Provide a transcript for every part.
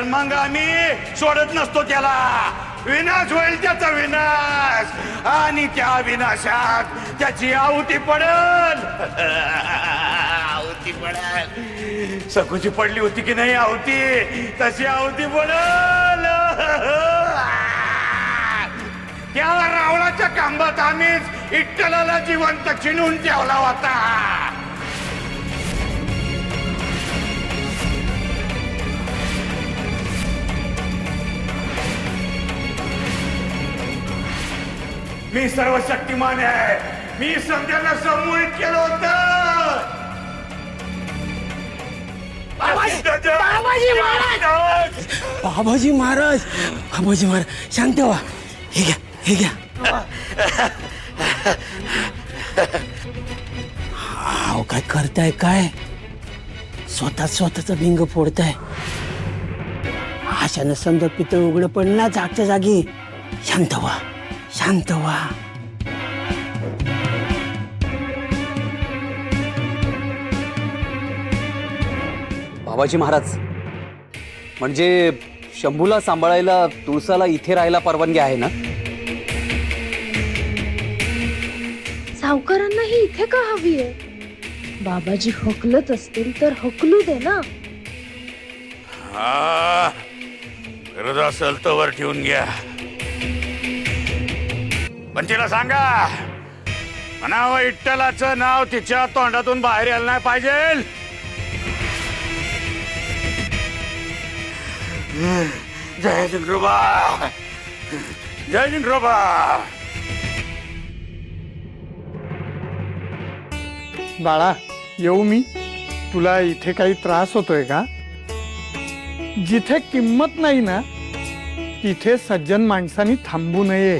तर मग आम्ही सोडत नसतो त्याला. विनाश होईल त्याचा विनाश, आणि त्या विनाशात त्याची आहुती पडल. आहुती पडल. सखूची पडली होती की नाही आहुती, तशी आहुती पडल. त्या रावणाच्या खांबात आम्हीच विठ्ठलाला जिवंत चिणून ठेवला होता. मी सर्वशक्तिमान आहे. मी संध्याला समूहित केलं होतं. बाबाजी महाराज, बाबाजी महाराज शांत व्हा. हे घ्या, हे घ्या. अहो काय करताय काय? स्वतःचा भिंग फोडताय. अशानं समजा पितळ उघडं पडणार जागच्या जागी. शांत व्हा, शांत व्हा. बाबाजी महाराज, म्हणजे शंभूला सांभाळायला तुळसाला इथे राहायला परवानगी आहे ना? सावकारांना ही इथे का हवी आहे? बाबाजी हकलत असतील तर हकलू दे ना. हा, गरज असेल तर वर ठेवून घ्या, पण तिला सांगा म्हणावं विठ्ठलाचं नाव तिच्या तोंडातून बाहेर यायला नाही पाहिजे. जय जिंक्रोबा, जय जिंक्रोबा. बाळा, येऊ मी? तुला इथे काही त्रास होतोय का? जिथे किंमत नाही ना तिथे सज्जन माणसांनी थांबू नये.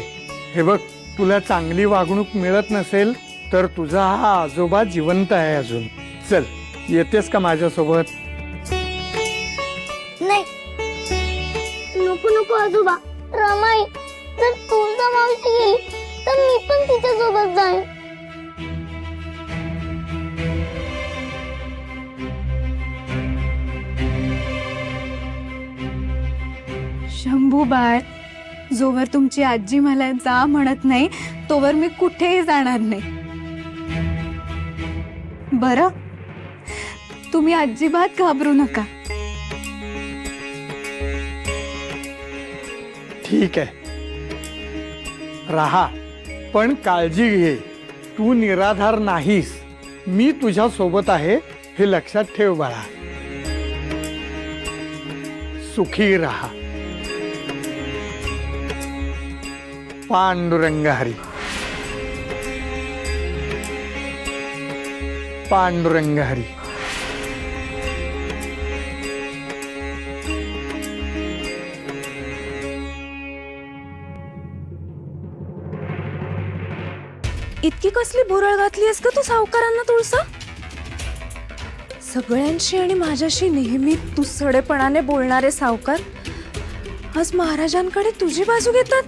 हे बघ, तुला चांगली वागणूक मिळत नसेल तर तुझा हा आजोबा जिवंत आहे अजून. चल, येतेस का माझ्यासोबत? नाही, नको नको आजोबा. रमाई, जर तुळजा मावशी गेली तर मी पण तिच्या सोबत जाईन. शंभू बाळ, जोवर तुमची आजी मला जा म्हणत नाही तोवर मी कुठेही जाणार नाही. बरं, तुम्ही अजिबात घाबरू नका. ठीक आहे, राहा, पण काळजी घे. तू निराधार नाहीस. मी तुझ्या सोबत आहे हे लक्षात ठेव बाळा. सुखी राहा. पांडुरंग हरी, पांडुरंग हरी. इतकी कसली भुरळ घातलीस का तू सावकारांना तुळसा? सगळ्यांशी आणि माझ्याशी नेहमी तुसडेपणाने बोलणारे सावकार आज महाराजांकडे तुझी बाजू घेतात.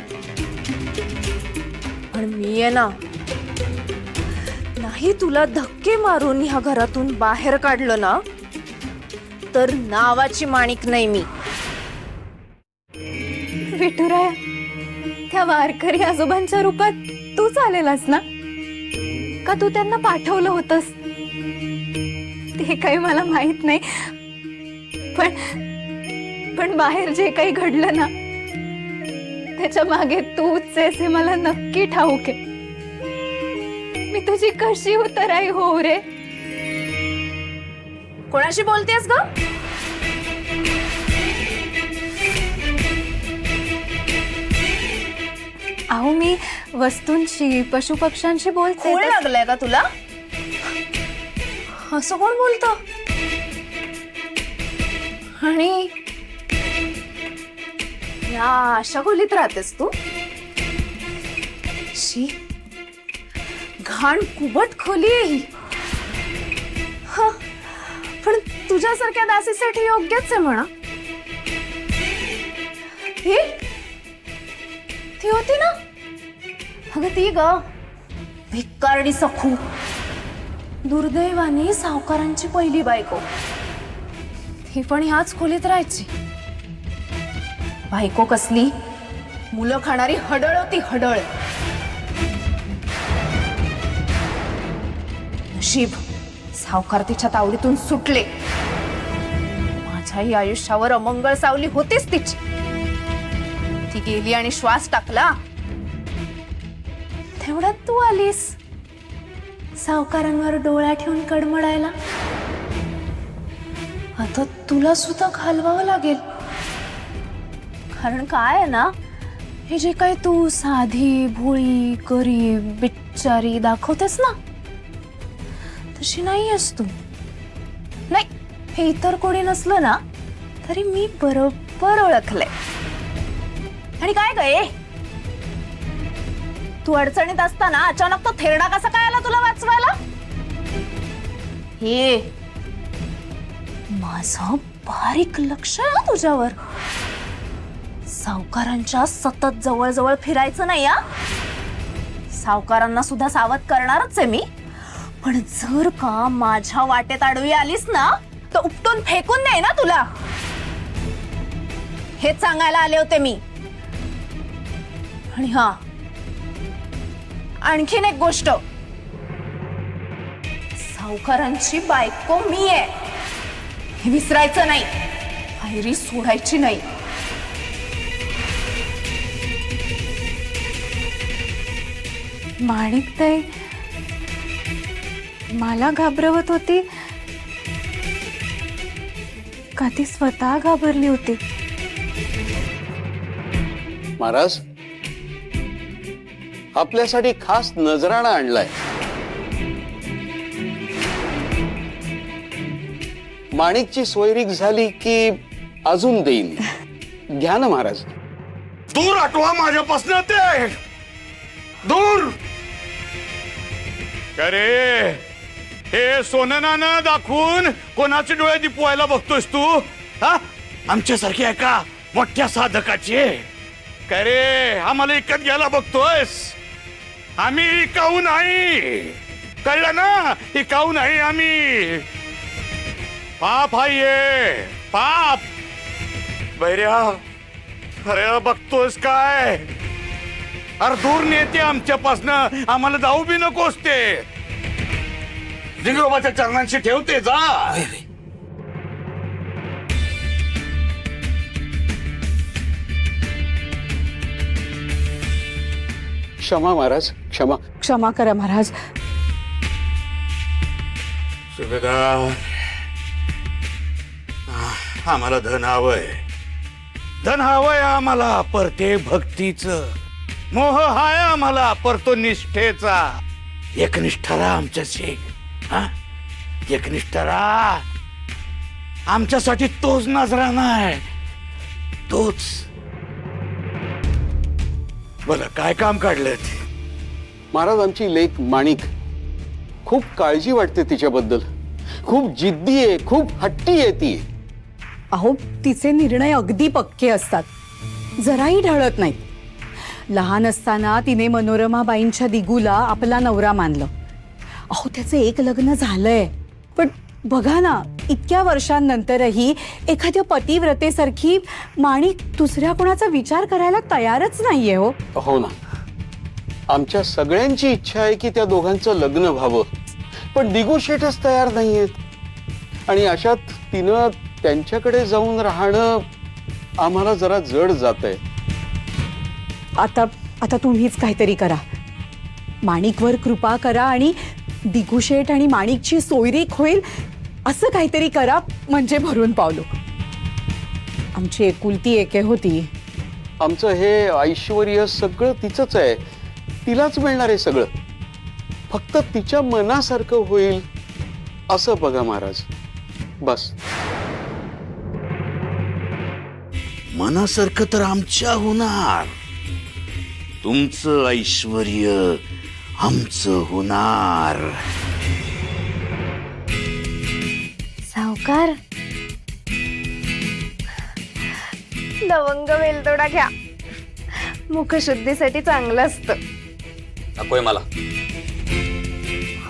पण मी आहे ना, नाही तुला धक्के मारून ह्या घरातून बाहेर काढलं ना तर नावाची माणिक नाही मी. विठुराया, त्या वारकरी आजोबांच्या रूपात तूच आलेलास ना? का तू त्यांना पाठवलं होतंस ते काही मला माहित नाही, पण बाहेर जे काही घडलं ना त्याच्या मागे तूच आहेस हे मला नक्की ठाऊक आहे. मी तुझी कशी उतराई होऊ रे? कोणाशी बोलतेस ग? अहो, मी वस्तूंशी पशुपक्ष्यांशी बोलते. खोड लागलाय का तुला? असं कोण बोलत? आणि या अशा खोलीत राहतेस तू? शी, घाण कुबट खोली आहे ही. पण तुझ्यासारख्या दासीसाठी योग्यच आहे म्हणा. ही ती होती ना, अगं ती ग भिक्कारडी सखू, दुर्दैवाने सावकारांची पहिली बायको. ही पण ह्याच खोलीत राहायची. बायको कसली मुलं खाणारी हडळ होती, हडळ. नशीब सावकार तिच्या तावडीतून सुटले. माझ्याही आयुष्यावर अमंगळ सावली होतीच तिची. ती गेली आणि श्वास टाकला तेवढ्यात तू आलीस सावकारांवर डोळा ठेवून कडमडायला. आता तुला सुद्धा घालवावं लागेल. कारण काय आहे ना, हे जे काय तू साधी भोळी गरीब बिचारी दाखवतेस ना, तशी नाही आहेस तू. नाही, हे इतर कोणी नसलं ना तरी मी बरोबर ओळखलंय. आणि काय गे, तू अडचणीत असताना अचानक तो थेरडा कसा काय आला तुला वाचवायला? हे माझं बारीक लक्ष आहे ना तुझ्यावर. सावकारांच्या सतत जवळ जवळ फिरायचं नाही हा. सावकारांना सुद्धा सावध करणारच आहे मी. पण जर का माझ्या वाटेत आडवी आलीस ना तर उपटून फेकून दे ना तुला. हेच सांगायला आले होते मी. आणि हा, आणखीन एक गोष्ट, सावकारांची बायको मी आहे हे विसरायचं नाही. पायरी सोडायची नाही. माणिकताई मला घाबरवत होती का ती स्वतः घाबरली होती? महाराज, आपल्यासाठी खास नजराणा आणलाय. माणिकची सोयरीक झाली की अजून देईन. घ्या ना महाराज. दूर हटवा माझ्यापासून ते, दूर. अरे हे सोनं नाणं दाखवून कोणाचे डोळे दिपवायला बघतोयस तू? हा, आमच्यासारखी आहे का मोठ्या साधकाची? काय रे, आम्हाला इकत घ्यायला बघतोयस? आम्ही इकाऊ नाही, कळलं ना? इकाऊ नाही आम्ही. पाप आहे ये, पाप. बैऱ्या, अरे बघतोस काय? अरे दूर नेते आमच्यापासनं, आम्हाला जाऊ बी नकोस ते. जिंगरोबाच्या चरणांशी ठेवते जा. क्षमा महाराज, क्षमा. क्षमा करा महाराज. सुभेदार, आम्हाला धन हवंय. धन हवंय आम्हाला, परते भक्तीचं. मोह हाय आम्हाला, परतो निष्ठेचा. एकनिष्ठा आमच्याशी. हा, एकनिष्ठा आमच्यासाठी तोच नजराणा आहे, तोच. बोला, काय काम काढलं? महाराज, आमची लेक माणिक, खूप काळजी वाटते तिच्याबद्दल. खूप जिद्दी आहे, खूप हट्टी आहे ती. अहो, तिचे निर्णय अगदी पक्के असतात, जराही ढळत नाहीत. लहान असताना तिने मनोरमाबाईंच्या दिगूला आपला नवरा मानलं. अहो, त्याचं एक लग्न झालंय, पण बघा ना, इतक्या वर्षांनंतरही एखाद्या पतिव्रतेसारखी माणिक दुसऱ्या कोणाचा विचार करायला तयारच नाहीये. हो ना, आमच्या सगळ्यांची इच्छा आहे की त्या दोघांचं लग्न व्हावं, पण दिगू शेठच तयार नाहीयेत. आणि अशात तिनं त्यांच्याकडे जाऊन राहणं आम्हाला जरा जड जातंय. आता तुम्हीच काहीतरी करा. माणिकवर कृपा करा आणि दिगू शेठ आणि माणिकची सोयरीक होईल असं काहीतरी करा, म्हणजे भरून पावलो. आमची एकुलती एके होती. आमचं हे ऐश्वर्य सगळं तिचंच आहे, तिलाच मिळणार आहे सगळं. फक्त तिच्या मनासारखं होईल असं बघा महाराज, बस. मनासारखं तर आमच्या होणार. तुमचं ऐश्वर्य आमचं होणार. सावकार, लवंग वेलदोडा घ्या, मुखशुद्धीसाठी चांगलं असतं. नकोय मला.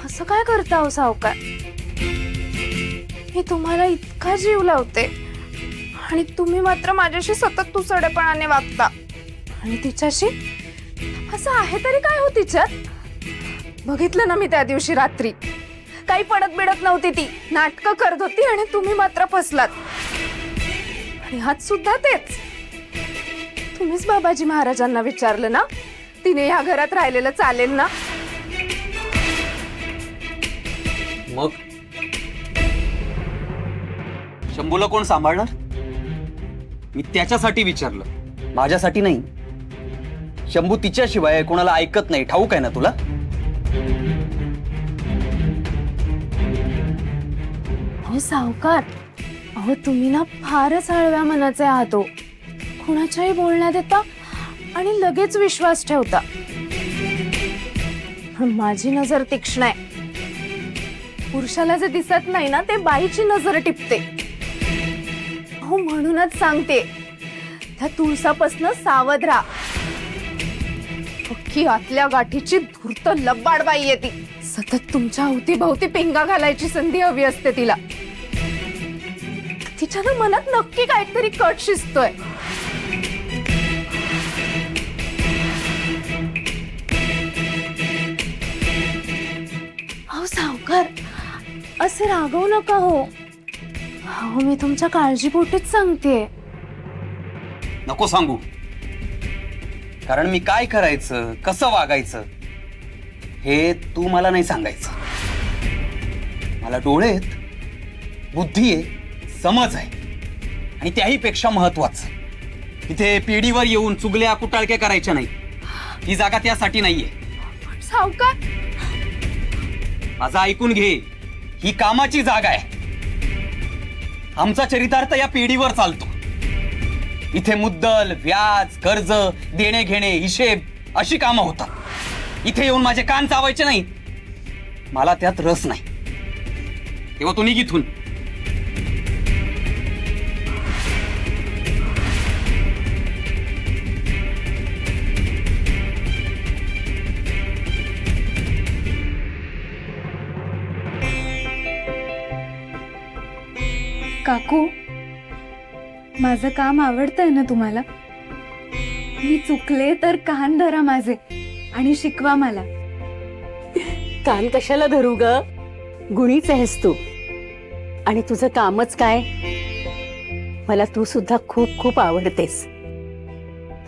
असं काय करता हो सावकार? मी तुम्हाला इतका जीव लावते आणि तुम्ही मात्र माझ्याशी सतत तुसडेपणाने वागता. आणि तिच्याशी असं आहे तरी काय हो तिच्यात? बघितलं ना मी त्या दिवशी रात्री, काही पडत बिडत नव्हती ती, नाटकं करत होती आणि तुम्ही मात्र फसलात. आणि आज सुद्धा तेच. तुम्हीच बाबाजी महाराजांना विचारलं ना तिने या घरात राहिलेलं चालेल ना? मग शंभूला कोण सांभाळणार? मी त्याच्यासाठी विचारलं, माझ्यासाठी नाही. शंभू तिच्याशिवाय कोणाला ऐकत नाही, ठाऊक आहे ना तुला? अहो सावकार, अहो तुम्ही ना फारच हळव्या मनाचे आहात हो. कुणाच्याही बोलण्यात येता आणि लगेच विश्वास ठेवता. पण माझी नजर तीक्ष्ण आहे. पुरुषाला जे दिसत नाही ना ते बाईची नजर टिपते. हो म्हणूनच सांगते, त्या तुळसापासनं सावध राहा. अख्खी आतल्या गाठीची धूर्त लब्बाड बाई आहे ती. सतत तुमच्या अवतीभवती पिंगा घालायची संधी हवी असते तिला. तिच्या ना मनात नक्की काहीतरी कट शिजतोय. अहो सावकार, असे रागवू नका हो. अहो मी तुमच्या काळजीपोटीच सांगतेय. नको सांगू, कारण मी काय करायचं, कसं वागायचं हे तू मला नाही सांगायचं. मला डोळे आहेत, बुद्धी आहे, समज आहे, आणि त्याही पेक्षा महत्वाचं, इथे पिढीवर येऊन चुगल्या कुटाळक्या करायच्या नाही. ही जागा त्यासाठी नाहीये. पण सावकार, माझं ऐकून घे, ही कामाची जागा आहे. आमचा चरितार्थ या पिढीवर चालतो. इथे मुद्दल, व्याज, कर्ज, देणे घेणे, हिशेब अशी कामं होतात. इथे येऊन माझे कान चावायचे नाही, मला त्यात रस नाही. तेव्हा तू निघ इथून. काकू, माझं काम आवडतंय ना तुम्हाला? मी चुकले तर कान धरा माझे आणि शिकवा मला. कान कशाला धरू ग? गुणीच आहेस तू, आणि तुझं कामच काय. मला तू सुद्धा खूप खूप आवडतेस,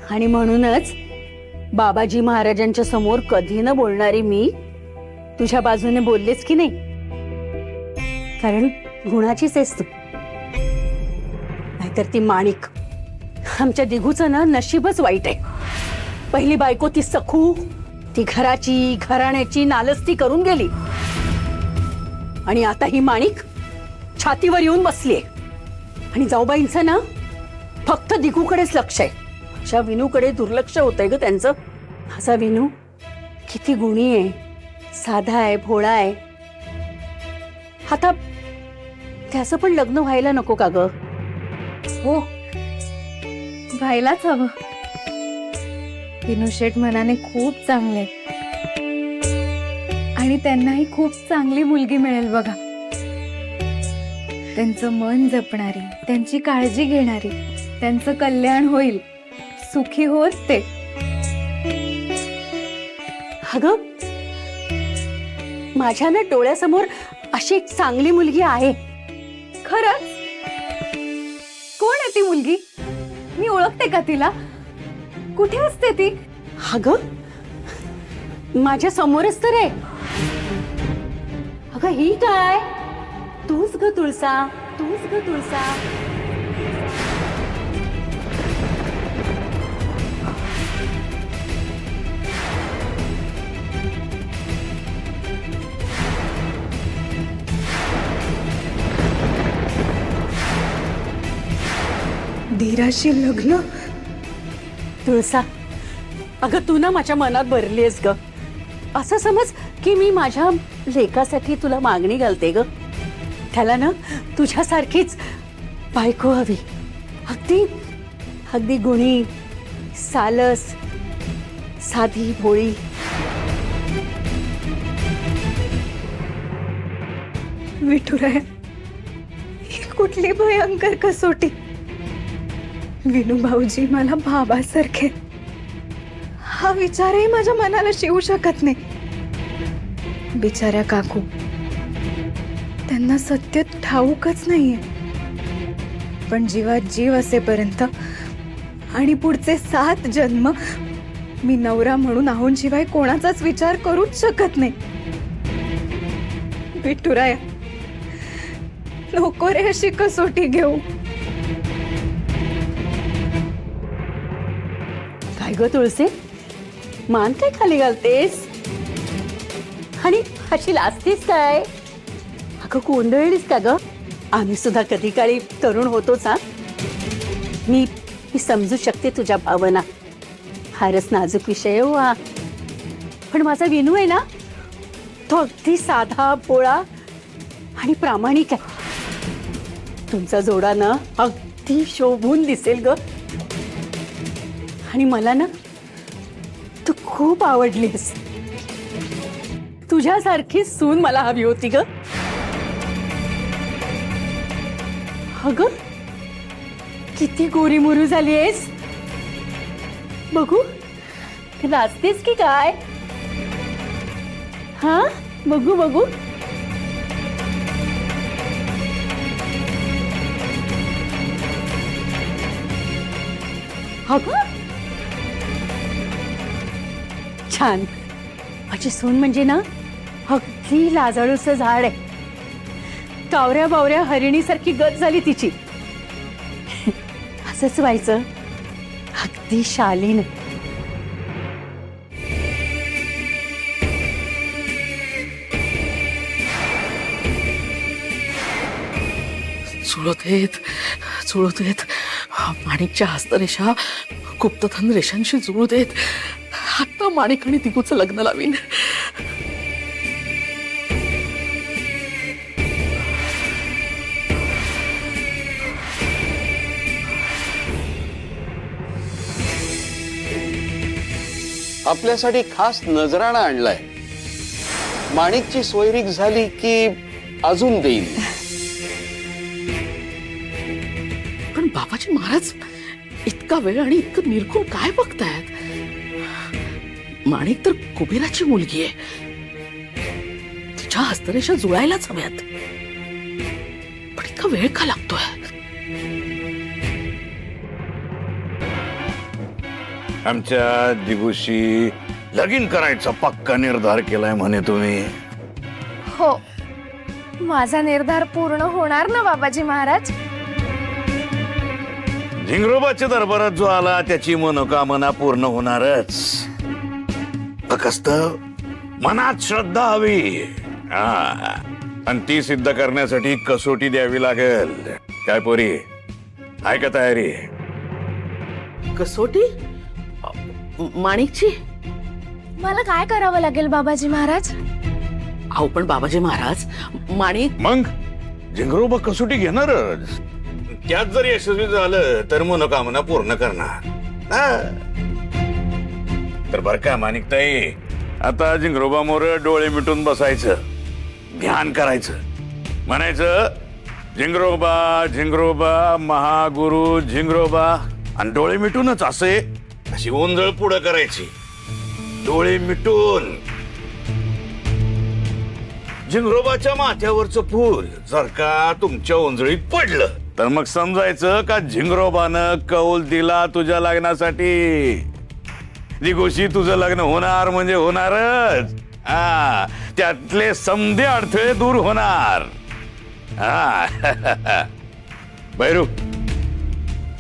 आणि म्हणूनच बाबाजी महाराजांच्या समोर कधी न बोलणारी मी तुझ्या बाजूने बोललेच की नाही. कारण गुणाचीच आहेस तू. नाहीतर ती माणिक, आमच्या दिघूचं ना नशीबच वाईट आहे. पहिली बायको ती सखू, ती घराची घराण्याची नालस्ती करून गेली, आणि आता ही माणिक छातीवर येऊन बसलीये. आणि जाऊबाईंचं ना फक्त दिघूकडेच लक्ष आहे. अशा विनूकडे दुर्लक्ष होतंय ग त्यांचं. असा विनू किती गुणी आहे, साधा आहे, भोळा आहे. आता त्याचं पण लग्न व्हायला नको का ग? हो, व्हायलाच हवं. विनू शेठ मनाने खूप चांगले आहेत. आणि त्यांनाही खूप चांगली मुलगी मिळेल बघा. त्यांचं मन जपणारी, त्यांची काळजी घेणारी, त्यांचं कल्याण होईल, सुखी होत ते. अगं, माझ्या ना डोळ्यासमोर अशी एक चांगली मुलगी आहे. खरंच? कोण आहे ती मुलगी? मी ओळखते का तिला? कुठे असते ती? अगं, माझ्या समोरच तर आहे. अगं, ही काय? तूच ग तुळसा, तूच ग तुळसा. धीराशी लग्न? तुळसा, अगं तू ना माझ्या मनात भरलीयस ग. असं समज की मी माझ्या लेकासाठी तुला मागणी घालते ग. त्याला ना तुझ्यासारखीच बायको हवी. अगदी अगदी गुणी, सालस, साधी, भोळी. विठुराया, ही कुठली भयंकर कसोटी. विनू भाऊजी मला बाबासारखे, हा विचारही माझ्या मनाला शिवू शकत नाही. बिचाऱ्या काकू, त्यांना सत्य ठाऊकच नाहीये. पण जीवात जीव असेपर्यंत आणि पुढचे 7 जन्म मी नवरा म्हणून आहोंशिवाय कोणाचाच विचार करूच शकत नाही. विठुराया, नको रे अशी कसोटी घेऊ. काय ग तुळसे, मान काय खाली घालतेस आणि अशी लाजतेस काय? अगं कोंडळलीस का ग? आम्ही सुद्धा कधी काळी तरुण होतोच. हा, मी समजू शकते तुझ्या भावना. फारच नाजूक विषय हो हा. पण माझा विनू आहे ना, तो अगदी साधा भोळा आणि प्रामाणिक आहे. तुमचा जोडा ना अगदी शोभून दिसेल ग. आणि मला ना तू खूप आवडलीस. तुझ्यासारखी सून मला हवी होती ग. अगं किती गोरी मुरू झाली आहेस. बघू, नाचतेस की काय? हा, बघू बघू. अगं छान. माझी सून म्हणजे ना अगदी लाजाळूचं झाड आहे. कावऱ्या बावऱ्या हरिणीसारखी गत झाली तिची. असंच व्हायचं, अगदी शालीन. जुळत येत माणिकच्या हस्तरेषा गुप्तधन रेषांशी जुळत येत. आता माणिक आणि दिगूचं लग्न लावीन. आपल्यासाठी खास नजराणा आणलाय. माणिकची सोयरीक झाली की अजून देईन. पण बाबाजी महाराज इतका वेळ आणि इतकं निरखून काय बघतायत? माणिक तर कुबेराची मुलगी आहे. तिच्या हस्तरेषा जुळायलाच हव्यात. पण इतका वेळ का लागतोय? आमच्या दिगूशी लगीन करायचा पक्का निर्धार केलाय म्हणे तुम्ही. हो, माझा निर्धार पूर्ण होणार ना बाबाजी महाराज. झिंगरोबाच्या दरबारात जो आला त्याची मनोकामना पूर्ण होणारच. फक्त मनात श्रद्धा हवी. आणि ती सिद्ध करण्यासाठी कसोटी द्यावी लागेल. काय पोरी, आहे का तयारी? कसोटी माणिकची? मला काय करावं लागेल बाबाजी महाराज? अहो पण बाबाजी महाराज, माणिक मग झिंगरोबा कसोटी घेणारच. त्यात जर यशस्वी झालं तर मनोकामना पूर्ण करणार. तर बर का माणिकताई, आता झिंगरोबा मोर डोळे मिटून बसायचं, ध्यान करायचं, म्हणायचं झिंगरोबा झिंगरोबा महागुरु झिंगरोबा. आणि डोळे मिटूनच असे अशी ओंजळ पुढं करायची. डोळे मिटून झिंगरोबाच्या माथ्यावरचं फूल जर का तुमच्या ओंजळीत पडलं तर मग समजायचं का झिंगरोबानं कौल दिला तुझ्या लग्नासाठी. दिगोशी तुझं लग्न होणार म्हणजे होणारच. त्यातले समधे अडथळे दूर होणार. बैरू,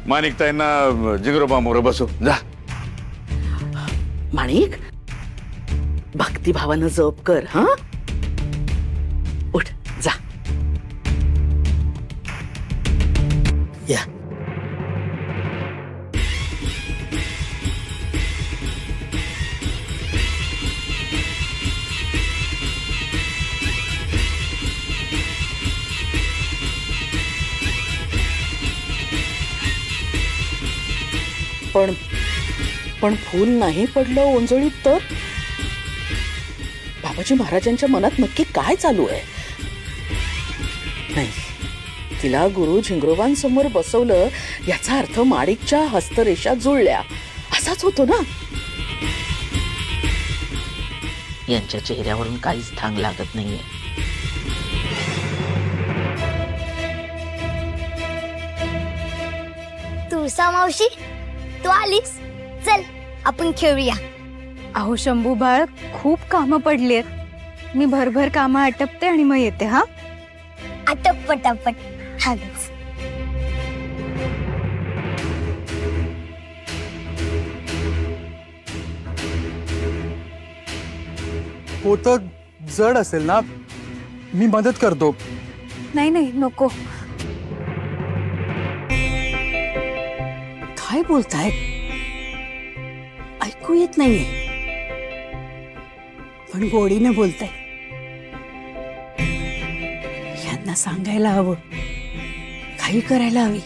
माणिकताईंना झिंगरोबा मोर बसू जा. माणिक, भक्तिभावानं जप कर. हा, उठ जा. या. पण फूल नाही पडलं ओंजळीत तर बाबाजी महाराजांच्या मनात नक्की काय चालू आहे? नाही, तिला गुरु झिंगरोबांसमोर बसवलं याचा अर्थ माणिकच्या हस्तरेषा जुळल्या असाच होतो ना. यांच्या चेहऱ्यावरून काहीच थांग लागत नाहीये. तुळसा मावशी तू आलीस, चल आपण खेळूया. अहो शंभू बाळ, खूप कामं पडली आहेत. मी भरभर कामं आटपते आणि मग येते. हा, आटप पटापट. हाच पोतं जड असेल ना, मी मदत करतो. नाही नाही नको. काय बोलताय? ऐकू येत नाहीये, पण गोडीने बोलताय. यांना सांगायला हवं, काही करायला हवी.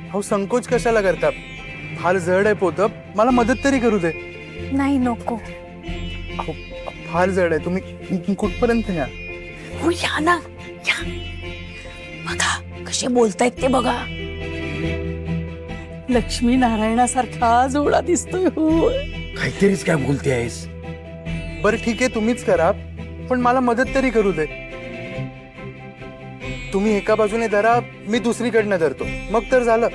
अहो संकोच कशाला करता? फार जड आहे पोतं, मला मदत तरी करू दे. नाही नको. अहो फार जड आहे, तुम्ही कुठपर्यंत या. हो या ना, या. बघा कसे बोलतायत ते बघा. लक्ष्मी नारायणासारखा जोडा दिसतोय. हो काहीतरीच काय बोलते आहेस. बरं ठीक आहे, तुम्हीच करा, पण मला मदत तरी करू दे. तुम्ही एका बाजूने धरा, मी दुसरीकडनं धरतो, मग तर झालं.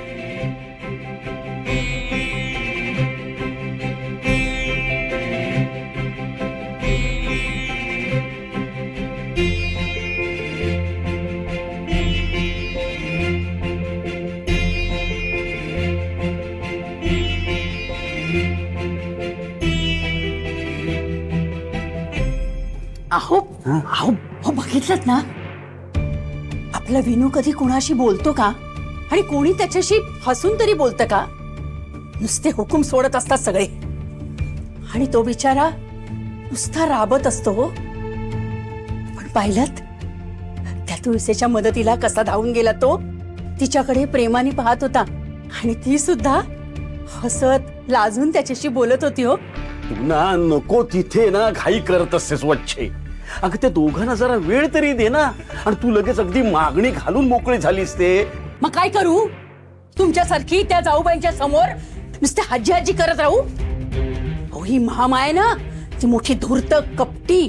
अहो अहो हो बघितलं ना, आपला विनू कधी कुणाशी बोलतो का? आणि कोणी त्याच्याशी हसून तरी बोलतं का? नुसते हुकूम सोडत असतात सगळे, आणि तो बिचारा नुसता राबत असतो. हो पण पाहिलं त्या तुळसेच्या मदतीला कसा धावून गेला तो. तिच्याकडे प्रेमाने पाहत होता, आणि ती सुद्धा हसत लाजून त्याच्याशी बोलत होती. हो तू ना नको तिथे ना घाई करत असतेस वच्छे. अगं त्या दोघांना जरा वेळ तरी दे ना, आणि तू लगेच अगदी मागणी घालून मोकळी झालीस. ते मग काय करू? तुमच्यासारखी त्या जाऊबाईंच्या समोर नुसते हाजी हाजी करत राहू? हो ही महामाया ना, ती मोठी धूर्त, कपटी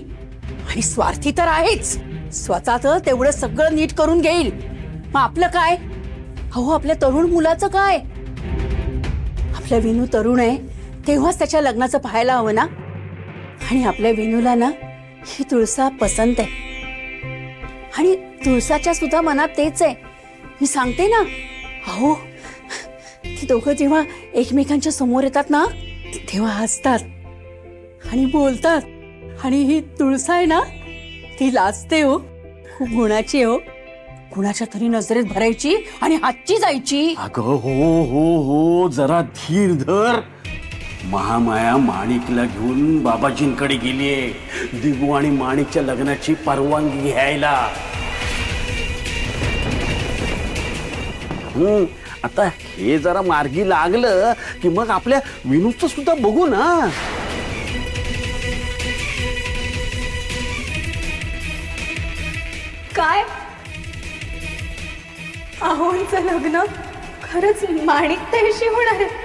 आणि स्वार्थी तर आहेच. स्वतःच तेवढं सगळं नीट करून घेईल, मग आपलं काय? अहो आपल्या तरुण मुलाचं काय? आपला विनू तरुण आहे तेव्हाच त्याच्या लग्नाचं पाहायला हवं ना. आणि आपल्या विनूला ना ही तुळसा पसंत आहे, आणि तुळसाच्या सुद्धा मनात तेच आहे. मी सांगते ना, अहो ती दोघं जेव्हा एकमेकांच्या समोर येतात ना, तेव्हा हसतात आणि बोलतात. आणि ही तुळसा आहे ना, ती लाजते. हो खूप गुणाची हो. कुणाच्या तरी नजरेत भरायची आणि हातची जायची. अगं हो हो हो, जरा धीर धर. महामाया माणिकला घेऊन बाबाजींकडे गेलीये दिगू आणि माणिकच्या लग्नाची परवानगी घ्यायला. आता हे जरा मार्गी लागलं की मग आपल्या विनूचं सुद्धा बघू ना. काय अहोंचं लग्न खरंच माणिक त्याशी होणार आहे?